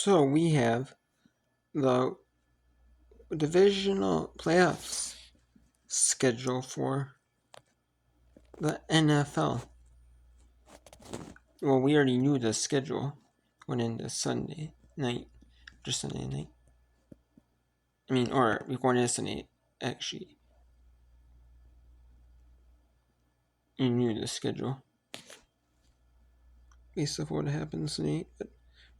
So we have the divisional playoffs schedule for the NFL. Well, we already knew the schedule going into Sunday night, just Sunday night. Or we're going into Sunday, actually. You knew the schedule based off what happened Sunday, but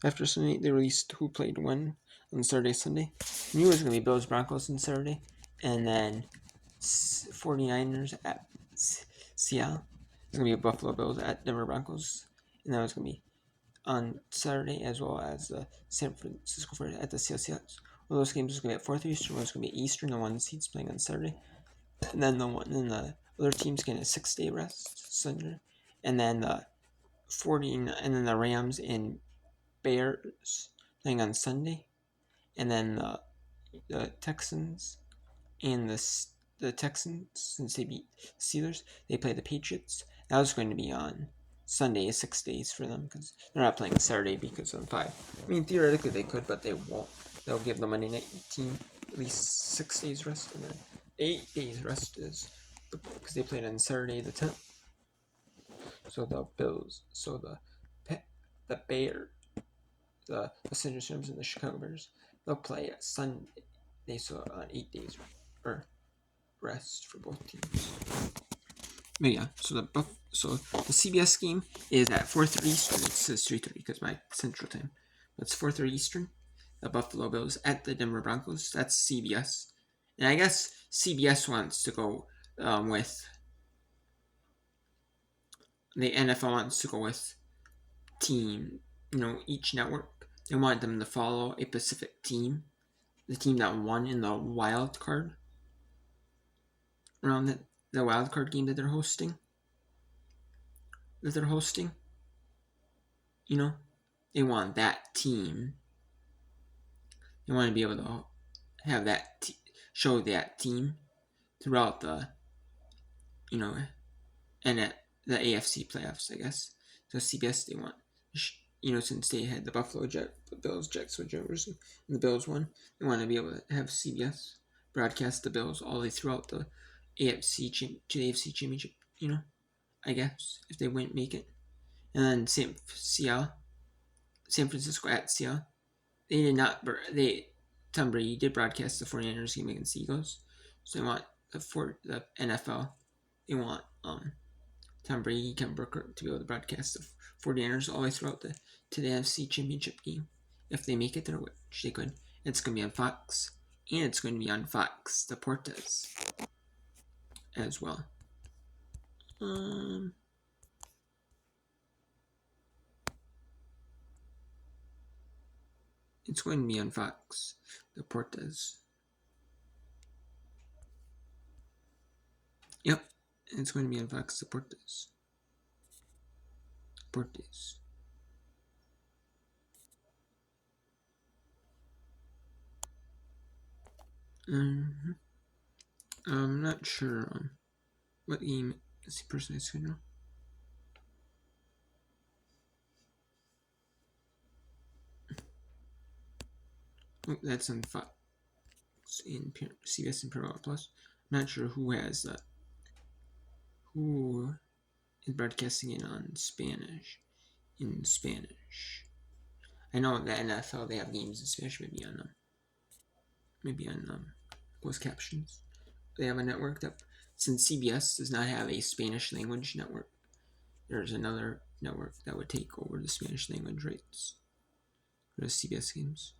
after Sunday, they released who played when on Saturday, Sunday. You knew it was going to be Bills Broncos on Saturday, and then 49ers at Seattle. It's going to be Buffalo Bills at Denver Broncos, and that was going to be on Saturday, as well as the San Francisco 49ers at the Seattle Seahawks. One of those games was going to be at 4:30 Eastern. One was going to be Eastern. The one seeds playing on Saturday, and then the other team's getting a 6-day rest Sunday, and then the the Rams and Bears playing on Sunday, and then the Texans and the Texans, since they beat Steelers, they play the Patriots. That was going to be on Sunday, 6 days for them, because they're not playing Saturday because of 5. Theoretically they could, but they won't. They'll give the Monday night team at least 6 days rest, and then 8 days rest is because they played on Saturday the 10th. So the Bills, the Bears, the Los Angeles Rams and the Chicago Bears, they'll play at Sunday. They saw on 8 days or rest for both teams. But yeah, so the CBS game is at 4:30 Eastern. It says 3:30 because my Central Time. But it's 4:30 Eastern. The Buffalo Bills at the Denver Broncos. That's CBS, and I guess CBS wants to go with the NFL wants to go with team. Each network, they want them to follow a specific team, the team that won in the wild card around the wild card game that they're hosting. They want that team. They want to be able to have that show that team throughout the and at the AFC playoffs, I guess. So CBS, they want, since they had the Buffalo Bills, Jets, whichever, and the Bills won, they want to be able to have CBS broadcast the Bills all the way throughout the AFC Championship. I guess if they wouldn't make it, and then San Francisco at Seattle, they did not. Tom Brady did broadcast the 49ers game against the Eagles, so they want the NFL. They want Tom Brady, Kevin Booker to be able to broadcast the 49ers all the way throughout to the NFC Championship game. If they make it there, which they could, it's going to be on Fox, and it's going to be on Fox Deportes as well. It's going to be on Fox Deportes. Yep, it's going to be on Fox Deportes. I'm not sure what game is the person I schedule. Oh, that's on Fox in CBS and Paramount Plus. I'm not sure who has that. Who is broadcasting it on Spanish? In Spanish, I know the NFL they have games in Spanish. Maybe on closed captions. They have a network that, since CBS does not have a Spanish language network, there's another network that would take over the Spanish language rights for the CBS games.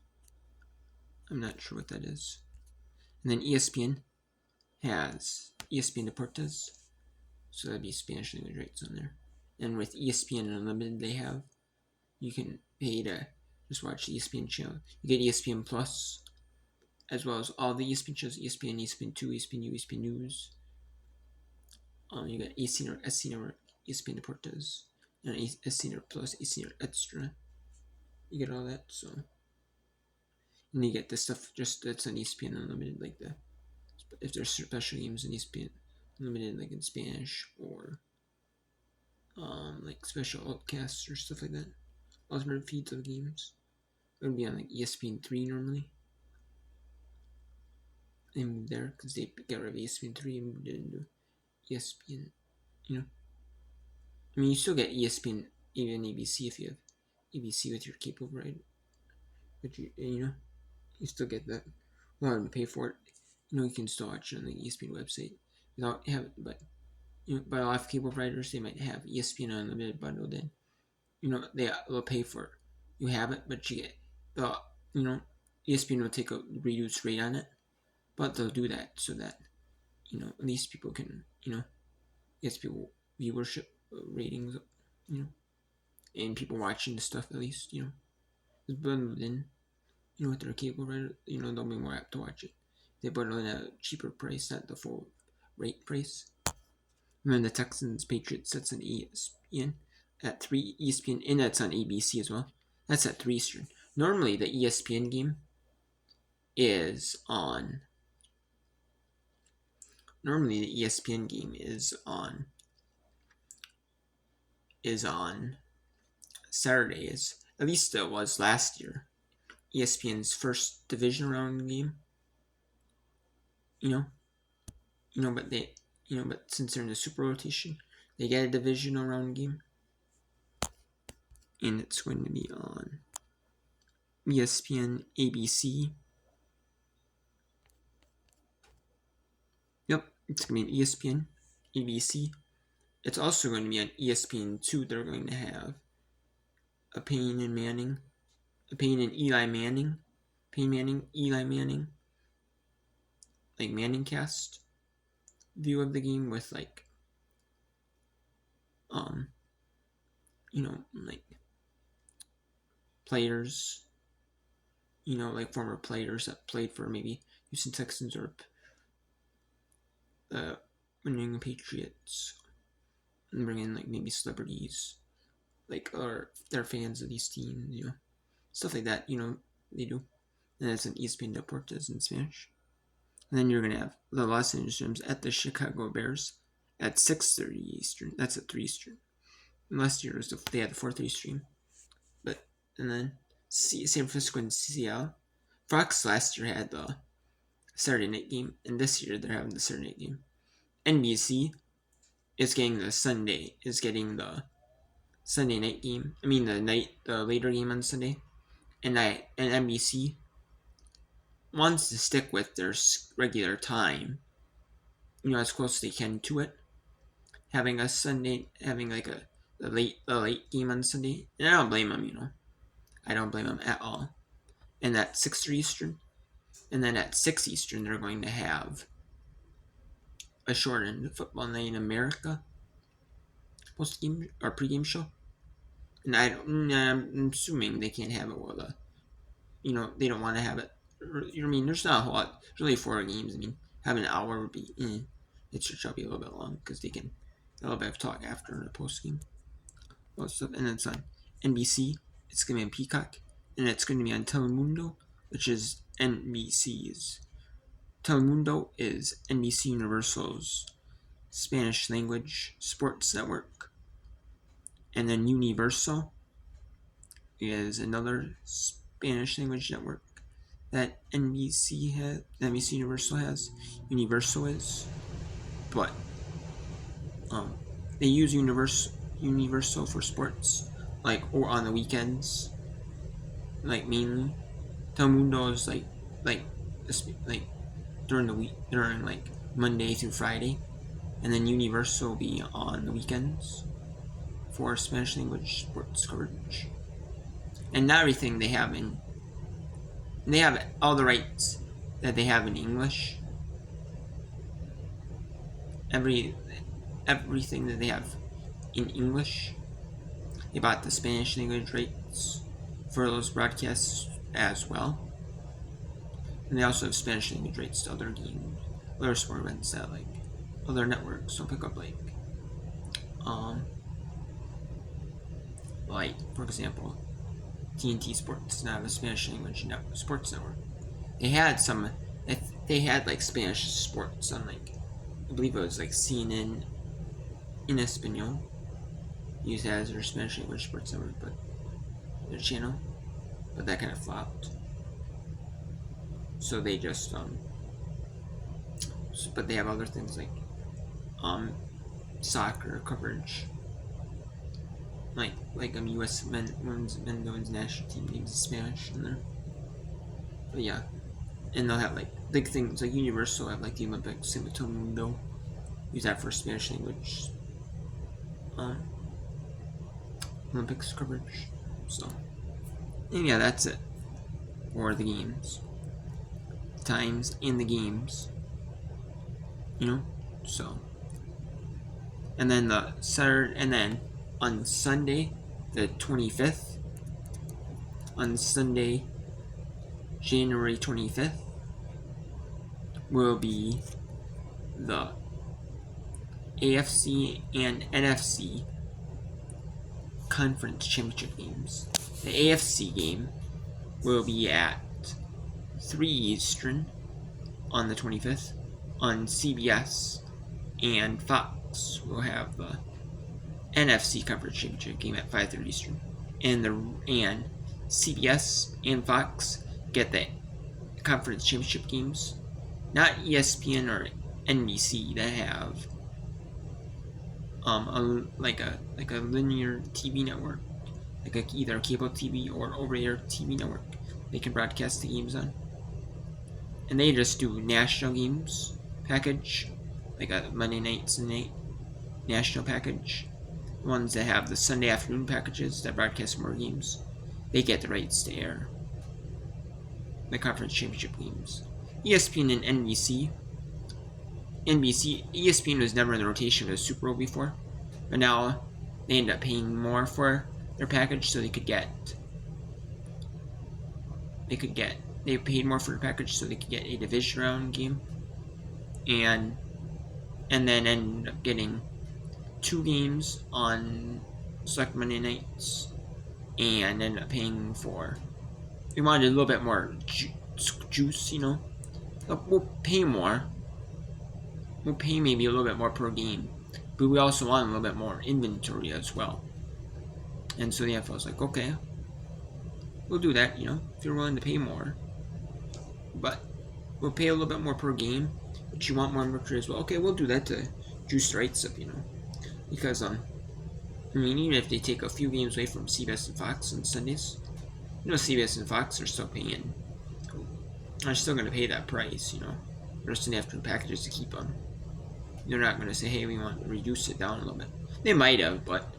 I'm not sure what that is. And then ESPN has ESPN Deportes, so that'd be Spanish language rights on there. And with ESPN Unlimited, you can pay to just watch the ESPN channel. You get ESPN Plus, as well as all the ESPN shows: ESPN, ESPN2, ESPN, ESPN News. You got SC Network, ESPN Deportes, and SC Network Plus, SC Network Extra. You get all that, so. And you get this stuff just that's on ESPN Unlimited, like if there's special games in ESPN Unlimited, like in Spanish, or like special outcasts or stuff like that. Alternate feeds of games. it would be on like ESPN3 normally. They moved there because they got rid of ESPN3 and moved it into ESPN. You know, I mean, you still get ESPN, even ABC if you have ABC with your cable, right? But you still get that without having to pay for it. You can still watch it on the ESPN website without having, but but a lot of cable providers, they might have ESPN Unlimited bundled in. They'll pay for it. You have it, but you get the ESPN will take a reduced rate on it, but they'll do that so that at least people can get people viewership ratings, and people watching the stuff at least it's bundled in. With their cable provider, they'll be more apt to watch it. They bundle in at a cheaper price, not the full rate price. And then the Texans Patriots, that's on ESPN at 3 ESPN, and that's on ABC as well. That's at 3 Eastern. Normally the ESPN game is on Saturdays. At least it was last year. ESPN's first divisional round game. But since they're in the super rotation, they get a divisional round game. And it's going to be on ESPN, ABC. Yep, it's going to be on ESPN, ABC. It's also going to be on ESPN2. They're going to have a Payne and Eli Manning, like Manning cast view of the game with like players, like former players that played for maybe Houston Texans or the New England Patriots, and bring in like maybe celebrities, like, or they're fans of these teams, stuff like that, they do. And that's an ESPN Network does in Spanish. And then you're going to have the Los Angeles Rams at the Chicago Bears at 6:30 Eastern. That's at 3 Eastern. And last year they had the 4:30 stream. And then San Francisco and Seattle. Fox last year had the Saturday night game, and this year they're having the Saturday night game. NBC is getting the Sunday night game. I mean the later game on Sunday. And NBC wants to stick with their regular time, as close as they can to it. Having a Sunday, having like the late game on Sunday, and I don't blame them. I don't blame them at all. And at 6 Eastern, and then at 6 Eastern, they're going to have a shortened Football Night in America post-game or pre-game show. And I'm assuming they can't have it while they don't want to have it. I mean, there's not a whole lot. There's only 4 games. I mean, having an hour would be, it should be a little bit long because they can a little bit of talk after the post-game. Stuff. And then it's on NBC. It's going to be on Peacock. And it's going to be on Telemundo, which is NBC's. Telemundo is NBC Universal's Spanish language sports network. And then Universal is another Spanish language network that NBC Universal has. Universal is. But they use Universal for sports, like, or on the weekends, like, mainly. Telemundo is like during the week, during like Monday through Friday, and then Universal will be on the weekends for Spanish language sports coverage. And not everything they have all the rights that they have in English. Everything that they have in English, they bought the Spanish language rights for those broadcasts as well. And they also have Spanish language rights to other games, other sport events that like other networks will pick up, like for example, TNT Sports now have a Spanish language sports network. They had like Spanish sports on like, I believe it was like CNN in Espanol. Used as their Spanish language sports network, but their channel. but that kind of flopped. So they just but they have other things like soccer coverage, like U.S. women's national team games in Spanish in there. But yeah, and they'll have like big things like Universal have like the Olympics in the Mundo. Use that for Spanish language Olympics coverage. So, and yeah, that's it for the games, times, and the games. So, and then the Saturday, and then on Sunday, the 25th, on Sunday, January 25th, will be the AFC and NFC Conference Championship games. The AFC game will be at 3 Eastern on the 25th on CBS, and Fox will have the NFC Conference Championship game at 5:30 Eastern. And CBS and Fox get the Conference Championship games, not ESPN or NBC that have like a linear TV network, like either a cable TV or over-the-air TV network they can broadcast the games on. And they just do national games package, like a Monday night, Sunday night national package. Ones that have the Sunday afternoon packages that broadcast more games, they get the rights to air the conference championship games. ESPN and ESPN was never in the rotation of the Super Bowl before, but now they end up paying more for their package, so they paid more for the package so they could get a division round game, and then end up getting 2 games on select Monday nights, and end up paying for. We wanted a little bit more juice, We'll pay more. We'll pay maybe a little bit more per game, but we also want a little bit more inventory as well. And so the NFL was like, okay, we'll do that, if you're willing to pay more. But we'll pay a little bit more per game, but you want more inventory as well. Okay, we'll do that to juice the rights up, Because, even if they take a few games away from CBS and Fox on Sundays, CBS and Fox are still going to pay that price, They're just going to have to do packages to keep them. They're not going to say, hey, we want to reduce it down a little bit. They might have, but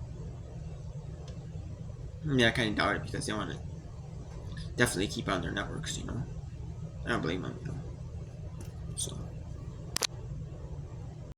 I kind of doubt it because they want to definitely keep on their networks, I don't blame them,